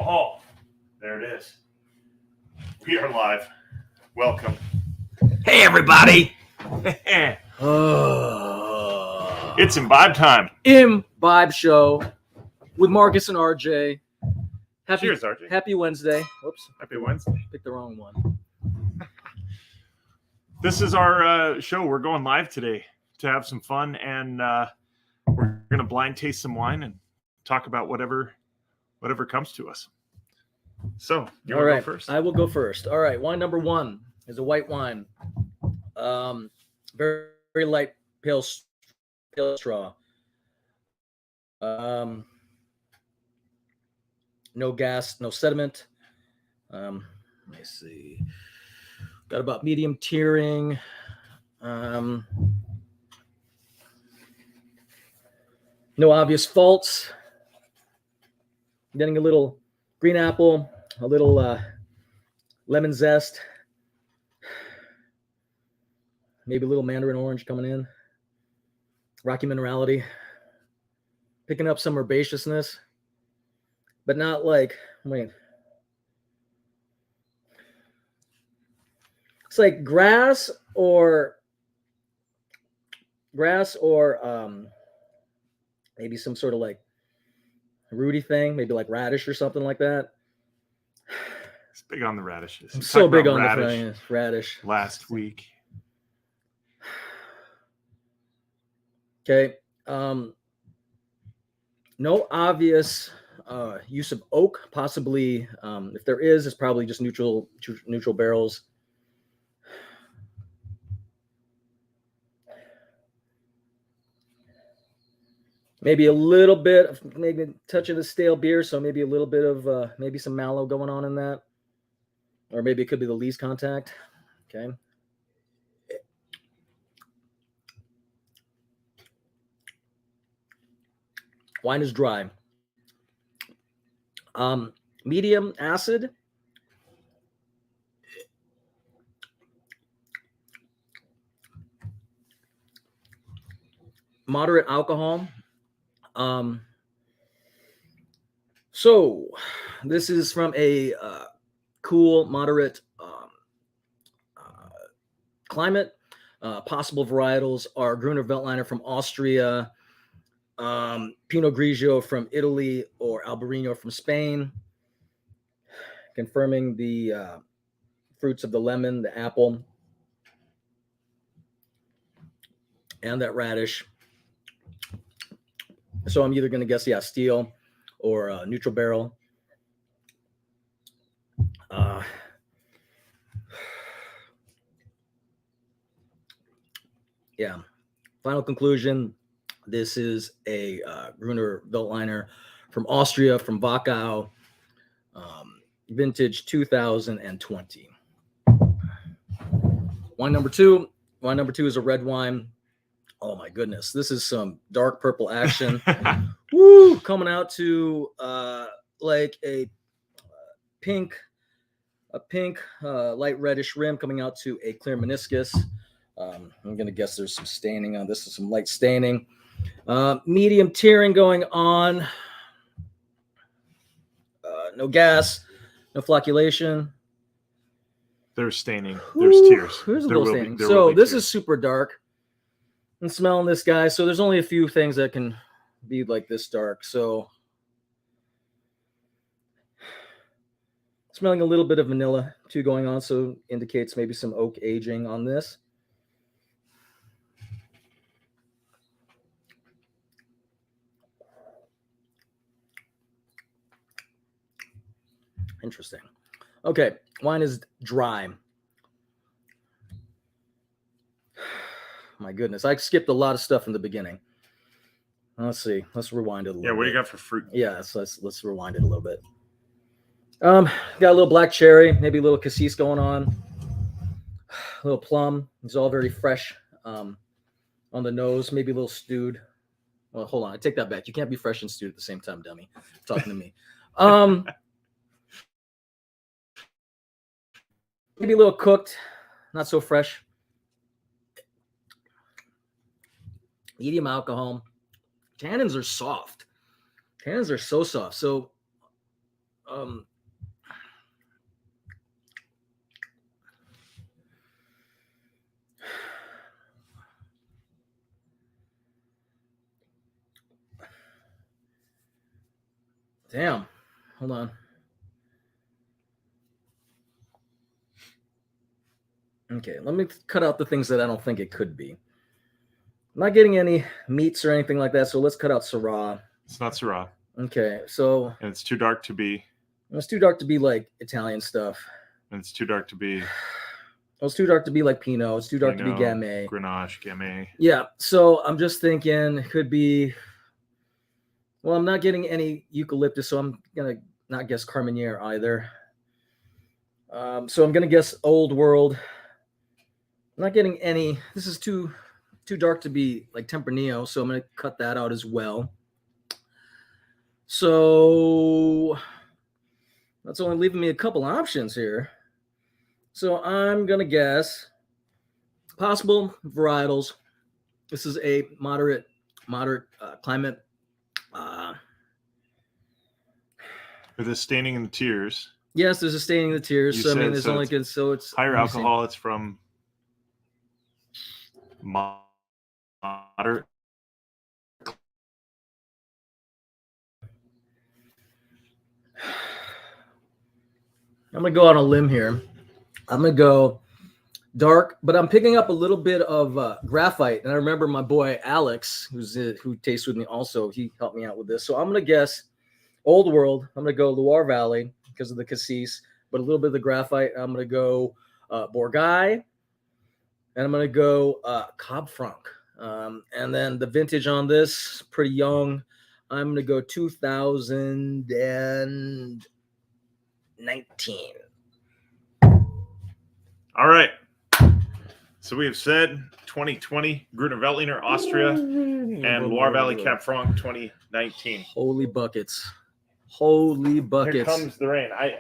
Oh, there it is. We are live. Welcome. Hey, everybody. It's Imbibe time. Imbibe show with Marcus and RJ. Cheers, RJ. Happy Wednesday. Whoops. Happy Wednesday. Picked the wrong one. This is our show. We're going live today to have some fun, and we're going to blind taste some wine and talk about whatever comes to us. So, you want to go first? I will go first. All right. Wine number one is a white wine. Very, very light, pale straw. No gas, no sediment. Let me see. Got about medium tiering. No obvious faults. Getting a little green apple, a little lemon zest, maybe a little mandarin orange coming in. Rocky minerality. Picking up some herbaceousness, but not like, it's like grass or maybe some sort of like rooty thing, maybe like radish or something like that. It's big on the radishes. I'm so big on the radish. Last week. Okay. No obvious use of oak. Possibly, if there is, it's probably just neutral barrels. Maybe a little bit of maybe a touch of the stale beer, so maybe a little bit of maybe some mallow going on in that, or maybe it could be the lees contact. Okay. Wine is dry. Medium acid. Moderate alcohol. So this is from a cool, moderate climate. Possible varietals are Gruner Veltliner from Austria, Pinot Grigio from Italy, or Albarino from Spain, confirming the fruits of the lemon, the apple, and that radish. So I'm either going to guess, steel or neutral barrel. Final conclusion. This is a Gruner Veltliner from Austria, from Wachau, vintage 2020. Wine number two is a red wine. Oh my goodness, this is some dark purple action. Woo, coming out to like a pink, light reddish rim, coming out to a clear meniscus. I'm gonna guess there's some staining on this. Is some light staining. Medium tearing going on. No gas, no flocculation. There's staining. There's tears. There's a little staining. So this is super dark. I'm smelling this guy. So there's only a few things that can be like this dark. So smelling a little bit of vanilla too going on. So indicates maybe some oak aging on this. Interesting. Okay, wine is dry. My goodness, I skipped a lot of stuff in the beginning. Let's see. Let's rewind it a little bit. Yeah, what do you got for fruit? Yeah, so let's rewind it a little bit. Got a little black cherry, maybe a little cassis going on. A little plum. It's all very fresh on the nose, maybe a little stewed. Well, hold on. I take that back. You can't be fresh and stewed at the same time, dummy. You're talking to me. Maybe a little cooked, not so fresh. Medium alcohol. Tannins are soft. Tannins are so soft. So Damn. Hold on. Okay, let me cut out the things that I don't think it could be. I'm not getting any meats or anything like that, so let's cut out Syrah. It's not Syrah. Okay, so And it's too dark to be. It's too dark to be like Italian stuff. And it's too dark to be. Well, it's too dark to be like Pinot. It's too dark to be Gamay. Grenache, Gamay. Yeah, so I'm just thinking it could be. Well, I'm not getting any eucalyptus, so I'm gonna not guess Carmenere either. So I'm gonna guess Old World. I'm not getting any. This is too dark to be like Tempranillo, so I'm gonna cut that out as well. So that's only leaving me a couple options here. So I'm gonna guess possible varietals. This is a moderate climate. With the staining in the tears. Yes, there's a staining in the tears. So I mean, there's only good. So it's higher alcohol. It's from moderate. I'm gonna go on a limb here. I'm gonna go dark, but I'm picking up a little bit of graphite. And I remember my boy Alex, who tastes with me also. He helped me out with this. So I'm gonna guess Old World. I'm gonna go Loire Valley because of the cassis, but a little bit of the graphite. I'm gonna go Bourgogne, and I'm gonna go Cab Franc. And then the vintage on this, pretty young. I'm gonna go 2019. All right. So we have said 2020 Gruner Veltliner, Austria, and Loire Valley Cab Franc 2019. Holy buckets. Holy buckets. Here comes the rain. I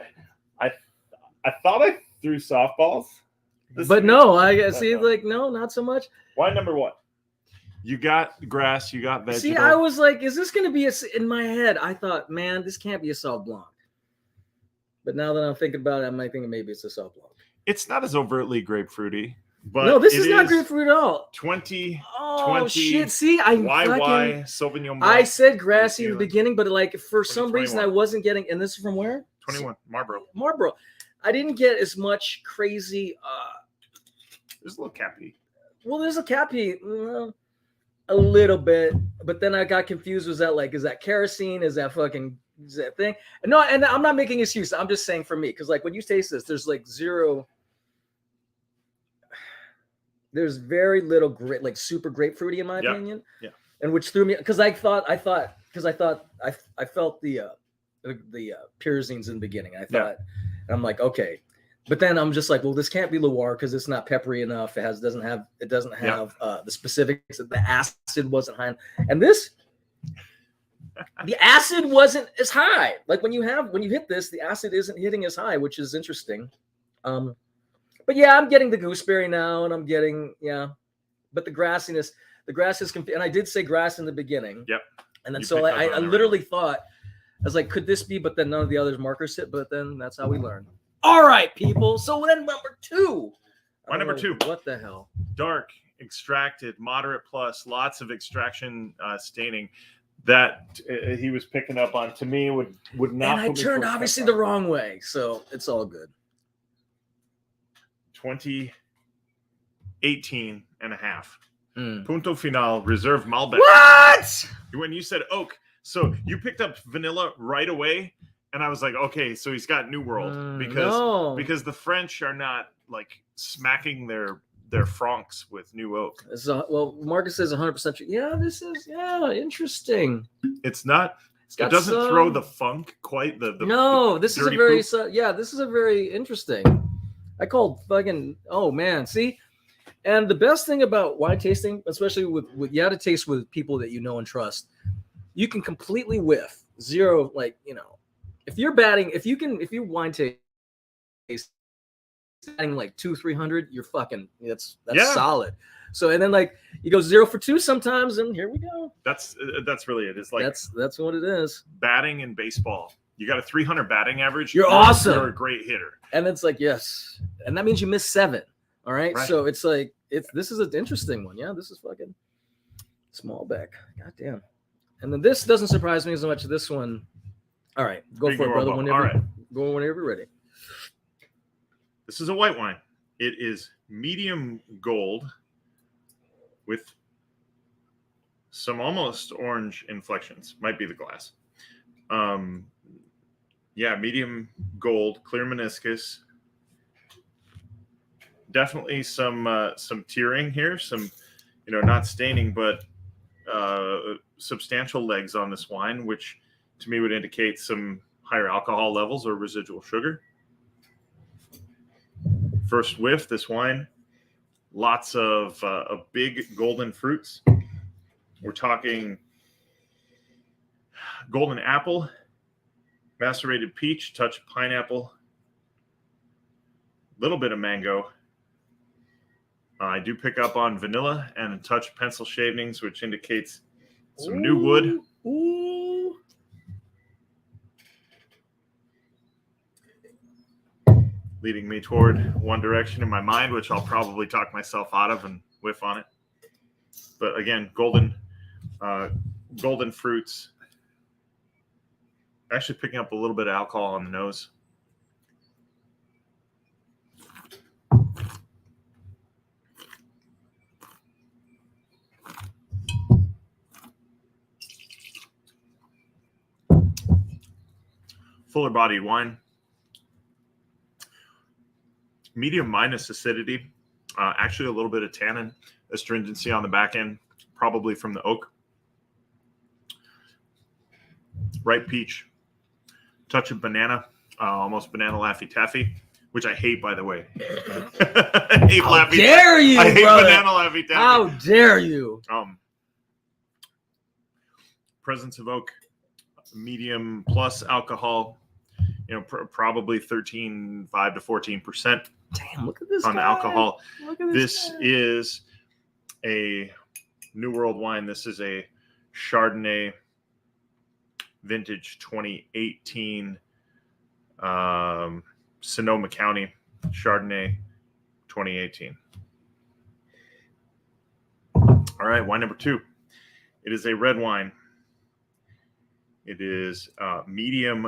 thought I threw softballs. But no, I see, like, no, not so much. Why number one? You got grass, you got vegetable. See, I was like, is this going to be in my head? I thought, man, this can't be a Sauv Blanc. But now that I'm thinking about it, I might think maybe it's a Sauv Blanc. It's not as overtly grapefruity. But no, this is not grapefruit at all. 20. Oh 20, shit! See, Sauvignon Blanc. I said grassy in the beginning, but like for some reason I 21. wasn't getting. And this is from where? 21 Marlboro. Marlboro. I didn't get as much crazy. There's a little cappy. Well, there's a cappy, a little bit, but then I got confused. Was that like, is that kerosene? Is that thing? No, and I'm not making excuses. I'm just saying for me, because like when you taste this, there's like zero. There's very little like super grapefruity in my opinion. Yeah. And which threw me because I felt the pyrazines in the beginning. I thought, and I'm like, okay, but then I'm just like, well, this can't be Loire because it's not peppery enough. It doesn't have the specifics. The acid wasn't high, and this. The acid wasn't as high. Like when you hit this, the acid isn't hitting as high, which is interesting. But yeah, I'm getting the gooseberry now, and I'm getting but the grassiness, and I did say grass in the beginning. Yep. And then so I literally thought, I was like, could this be? But then none of the others markers hit. But then that's how we learn. All right, people. So then number two. My number two. What the hell? Dark, extracted, moderate plus, lots of extraction staining. That he was picking up on, to me, would not. And I turned obviously the wrong way, so it's all good. 2018 and a half. Punto Final, Reserve Malbec. What? When you said oak, so you picked up vanilla right away, and I was like, okay, so he's got New World because the French are not like smacking their francs with new oak. Well, Marcus says 100% true. Yeah, this is interesting. It's not. It doesn't throw the funk quite. This is a very this is a very interesting. I called fucking man. See, and the best thing about wine tasting, especially with you have to taste with people that you know and trust. You can completely whiff zero. Like if you wine taste. Batting like 200-300, you're fucking that's solid. So and then like you go 0 for 2 sometimes, and here we go. That's really it. It's like that's what it is. Batting in baseball You got a 300 batting average. You're awesome. You're a great hitter. And it's like, yes. And that means you missed 7. All right. Right. So it's like, this is an interesting one. Yeah. This is fucking small back. God damn. And then this doesn't surprise me as much. This one. All right. Go for it, brother. Whenever, all right. Go whenever you're ready. This is a white wine. It is medium gold with some almost orange inflections. Might be the glass. Yeah, medium gold, clear meniscus. Definitely some tearing here. Some, not staining, but substantial legs on this wine, which to me would indicate some higher alcohol levels or residual sugar. First whiff, this wine, lots of big golden fruits. We're talking golden apple, macerated peach, touch of pineapple, little bit of mango. I do pick up on vanilla and a touch of pencil shavings, which indicates some new wood. Ooh. Leading me toward one direction in my mind, which I'll probably talk myself out of and whiff on it. But again, golden fruits. Actually picking up a little bit of alcohol on the nose. Fuller bodied wine. Medium minus acidity. Actually a little bit of tannin, astringency on the back end, probably from the oak. Ripe peach. Touch of banana, almost banana Laffy Taffy, which I hate, by the way. I hate How dare you, I hate brother. banana Laffy Taffy. How dare you? Presence of oak, medium plus alcohol, probably 5 to 14%. Damn, look at this on guy. the alcohol. Look at This guy. is a New World wine. This is a Chardonnay vintage 2018 Sonoma County Chardonnay 2018. All right, wine number 2. It is a red wine. It is medium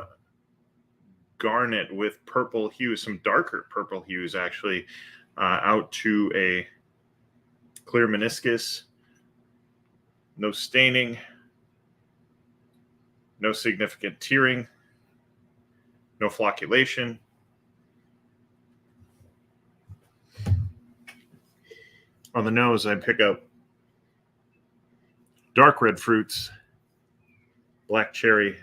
garnet with purple hues, some darker purple hues actually, out to a clear meniscus. No staining. No significant tearing. No flocculation. On the nose, I pick up dark red fruits, black cherry,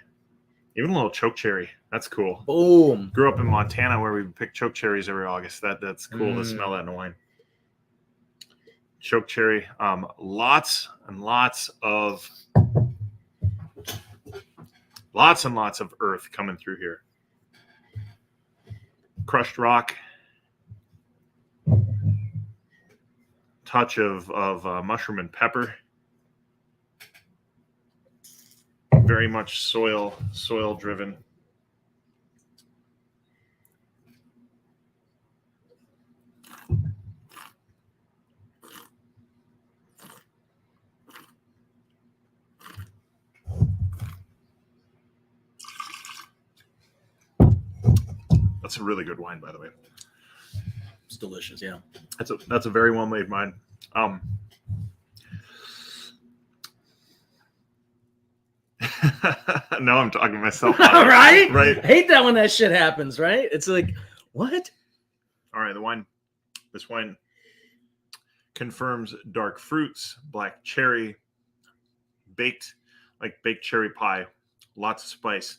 even a little choke cherry. That's cool. Boom. Grew up in Montana where we pick choke cherries every August. That's cool to smell that in wine. Choke cherry. Lots and lots of earth coming through here. Crushed rock. Touch of mushroom and pepper. Very much soil driven. That's a really good wine, by the way. It's delicious, yeah. That's a very well made wine. Now I'm talking to myself. Right? Right. I hate that when that shit happens, right? It's like, what? All right, this wine confirms dark fruits, black cherry, baked cherry pie, lots of spice.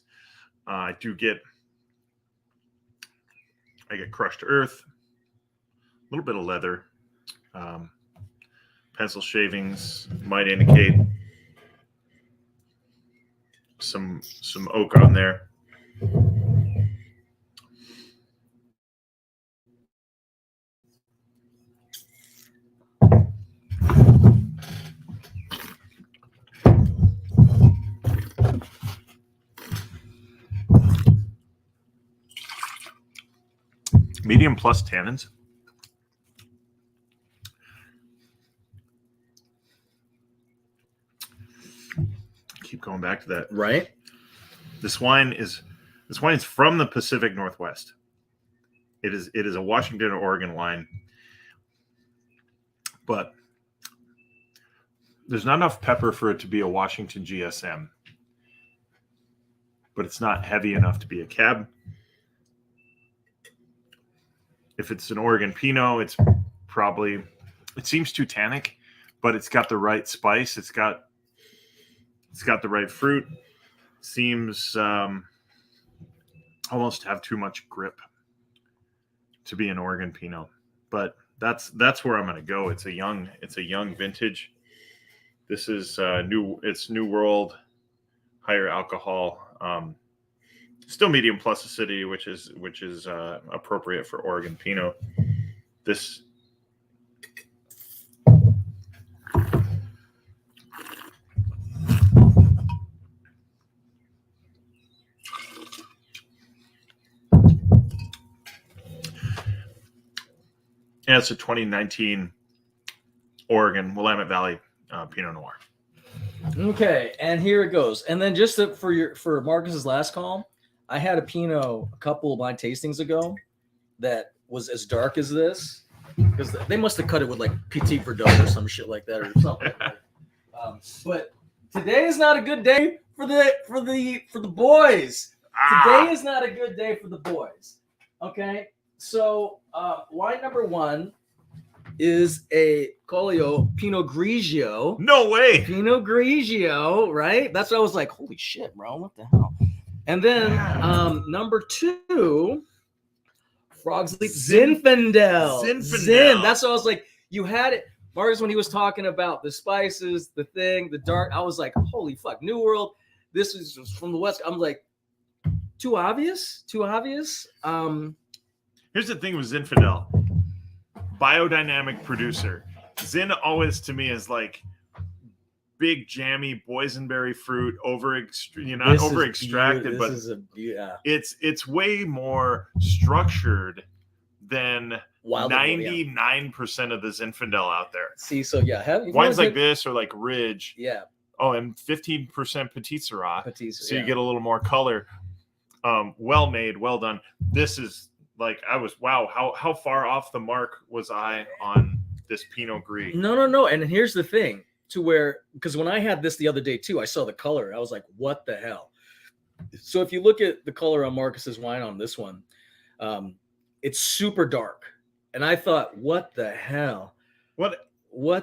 I get crushed earth, a little bit of leather, pencil shavings might indicate some oak on there. Medium plus tannins. Keep going back to that. Right. This wine is from the Pacific Northwest. It is a Washington or Oregon wine, but there's not enough pepper for it to be a Washington GSM. But it's not heavy enough to be a cab. If it's an Oregon Pinot, it seems too tannic, but it's got the right spice. It's got the right fruit. Seems almost to have too much grip to be an Oregon Pinot. But that's where I'm going to go. It's a young vintage. This is New World, higher alcohol. Still medium plus acidity, which is appropriate for Oregon Pinot. This and it's a 2019 Oregon Willamette Valley Pinot Noir. Okay, and here it goes. And then just for Marcus's last call, I had a Pinot a couple of blind tastings ago that was as dark as this, because they must have cut it with like Petit Verdot or some shit like that or something. But today is not a good day for the boys. Today is not a good day for the boys. Okay, so wine number one is a Collio Pinot Grigio. No way. Pinot Grigio, right? That's what I was like, holy shit, bro, what the hell? And then number two, Frog's Leap Zinfandel. Zin. That's what I was like, you had it. Marcus, when he was talking about the spices, the thing, the dark, I was like, holy fuck, New World. This is from the West. I'm like, too obvious? Too obvious? Here's the thing with Zinfandel. Biodynamic producer. Zin always to me is like big jammy boysenberry fruit over extracted, but it's way more structured than 99% of the Zinfandel out there. See, so yeah, wines like this or like Ridge. Yeah. Oh, and 15% Petit Syrah. So you get a little more color. Well made, well done. This is like how far off the mark was I on this Pinot Gris? No. And here's the thing, because when I had this the other day too, I saw the color. I was like, what the hell? So if you look at the color on Marcus's wine on this one, it's super dark. And I thought, what the hell?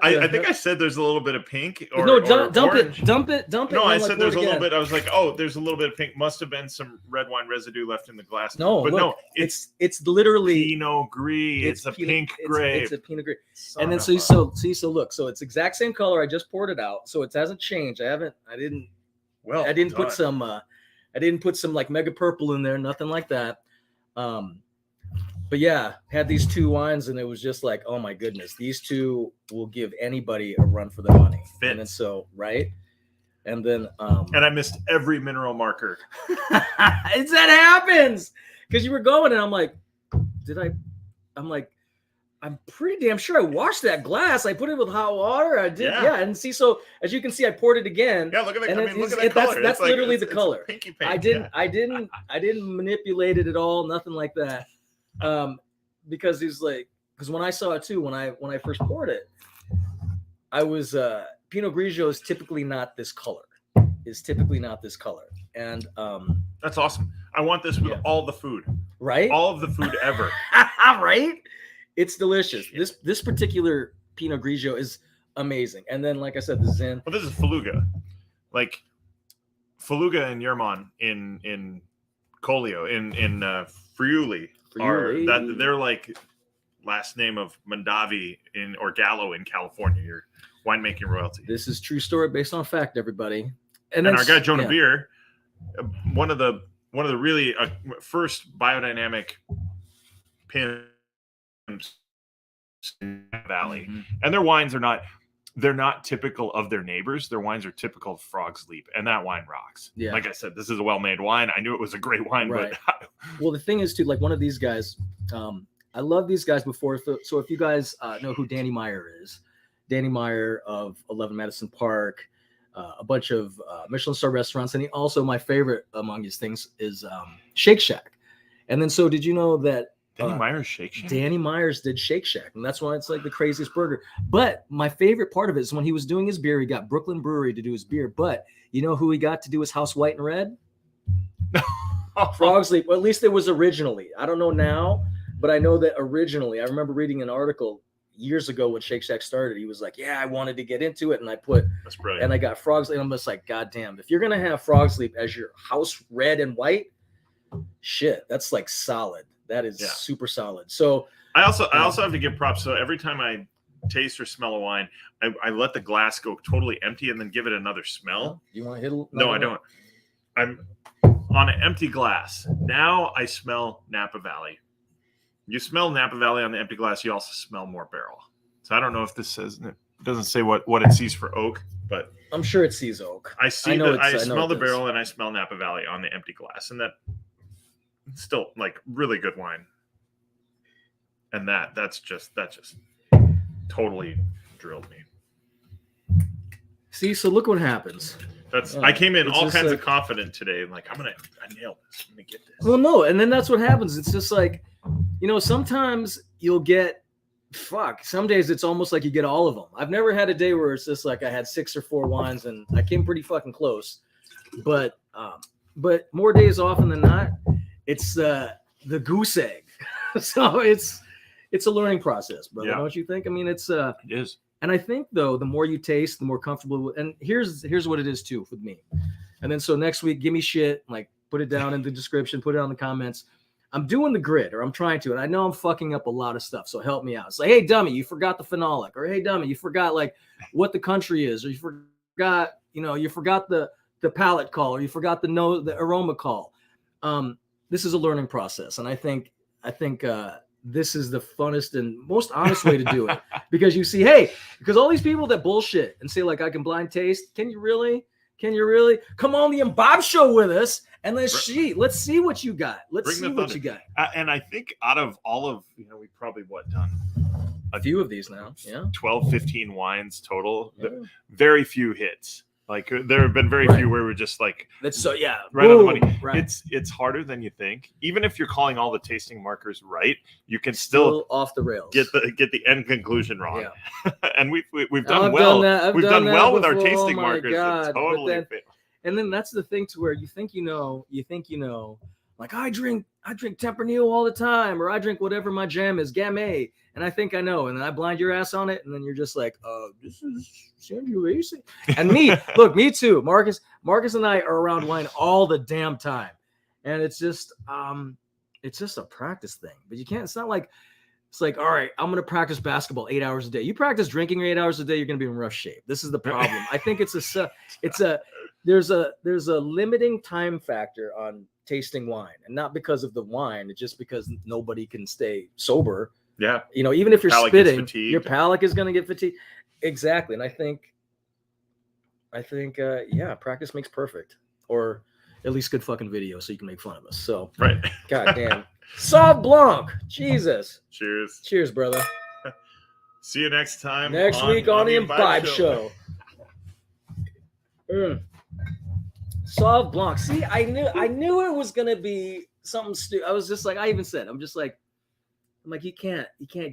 I think I said there's a little bit of pink. Dump orange. it. No, I said there's a little bit. I was like, oh, there's a little bit of pink. Must have been some red wine residue left in the glass. It's literally Pinot Gris. It's a pink grape. It's a Pinot Gris. And then look, so it's exact same color. I just poured it out, so it hasn't changed. I didn't put some like mega purple in there, nothing like that. But yeah, had these two wines, and it was just like, oh my goodness, these two will give anybody a run for their money. Fits. And then right, and then and I missed every mineral marker. That happens because you were going, and I'm like, I'm pretty damn sure I washed that glass. I put it with hot water. I did, yeah. And see, so as you can see, I poured it again. Yeah, look at that. Look at that color. That's literally the color. Pinky pink. I didn't manipulate it at all. Nothing like that. Because when I saw it too, when I first poured it, I was Pinot Grigio is typically not this color. And that's awesome. I want this with all the food. Right? All of the food ever. Right? It's delicious. This particular Pinot Grigio is amazing. And then, like I said, the Zin. Well, this is Faluga. Like Faluga and Yermon in Collio in Friuli. They're like last name of Mondavi or Gallo in California. Your winemaking royalty. This is true story based on fact, everybody. And our guy Jonah Beer, one of the really first biodynamic pimps in the valley, and their wines they're not typical of their neighbors. Their wines are typical of Frog's Leap, and that wine rocks. Yeah. Like I said, this is a well-made wine. I knew it was a great wine, right. but well, the thing is too, like one of these guys, I love these guys before. So if you guys know who Danny Meyer is, Danny Meyer of 11 Madison Park, a bunch of Michelin star restaurants, and he also, my favorite among his things is Shake Shack. And then, so did you know that Danny Meyer's Shake Shack? Danny Myers did Shake Shack, and that's why it's like the craziest burger. But my favorite part of it is when he was doing his beer, he got Brooklyn Brewery to do his beer. But you know who he got to do his house white and red? Frog's Leap. Well, at least it was originally. I don't know now, but I know that originally. I remember reading an article years ago when Shake Shack started. He was like, "Yeah, I wanted to get into it, and I put." That's brilliant. And I got Frog's Leap. And I'm just like, God damn! If you're gonna have Frog's Leap as your house red and white, shit, that's like solid. That is super solid. So I also have to give props. So every time I taste or smell a wine, I let the glass go totally empty and then give it another smell. You want to hit? No, I don't. I'm on an empty glass. Now I smell Napa Valley. You smell Napa Valley on the empty glass. You also smell more barrel. So I don't know if this says, it doesn't say what it sees for oak, but I'm sure it sees oak. I smell the barrel and I smell Napa Valley on the empty glass, and that still like really good wine. And that just totally drilled me. See, so look what happens. I came in all kinds of confident today. Like, I nailed this. I'm gonna get this. Well, no, and then that's what happens. It's just like, sometimes you'll get some days it's almost like you get all of them. I've never had a day where it's just like I had 6 or 4 wines and I came pretty fucking close. But more days often than not, it's the goose egg. So it's a learning process, brother. Don't you think? I mean, it is. And I think, though, the more you taste, the more comfortable. And here's what it is, too, with me. And then so next week, give me shit. Like, put it down in the description. Put it on the comments. I'm doing the grid, or I'm trying to. And I know I'm fucking up a lot of stuff. So help me out. It's like, hey, dummy, you forgot the phenolic. Or, hey, dummy, you forgot, like, what the country is. Or you forgot, you forgot the palate call. Or you forgot the aroma call. This is a learning process. And I think this is the funnest and most honest way to do it, because you see, because all these people that bullshit and say like, I can blind taste. Can you really come on the Imbibe show with us and let's see what you got. Let's see what you got. And I think out of all of, we've probably done a few of these now. Yeah. 12, 15 wines total. Yeah. Very few hits. Like there have been very few where we're just like, that's so right on the money. Right. It's harder than you think. Even if you're calling all the tasting markers right, you can still off the rails. Get the end conclusion wrong. Yeah. And we've done well. We've done well with our tasting markers. God. Totally. And then that's the thing to where you think like I drink Tempranillo all the time, or I drink whatever my jam is, Gamay, and I think I know, and then I blind your ass on it, and then you're just like, this is Sangiovese. And me too. Marcus and I are around wine all the damn time, and it's just a practice thing. But you can't. It's not like it's like, all right, I'm gonna practice basketball 8 hours a day. You practice drinking 8 hours a day, you're gonna be in rough shape. This is the problem. I think there's a limiting time factor on tasting wine, and not because of the wine, it's just because nobody can stay sober. Yeah. Even if you're spitting, your palate is going to get fatigued. Exactly. And I think, practice makes perfect, or at least good fucking video so you can make fun of us. So, right. God damn. Sauv Blanc. Jesus. Cheers. Cheers, brother. See you next time. Next week on the Imbibe show. Sauv Blanc. See, I knew it was gonna be something stupid. I was just like, I'm like, you can't give me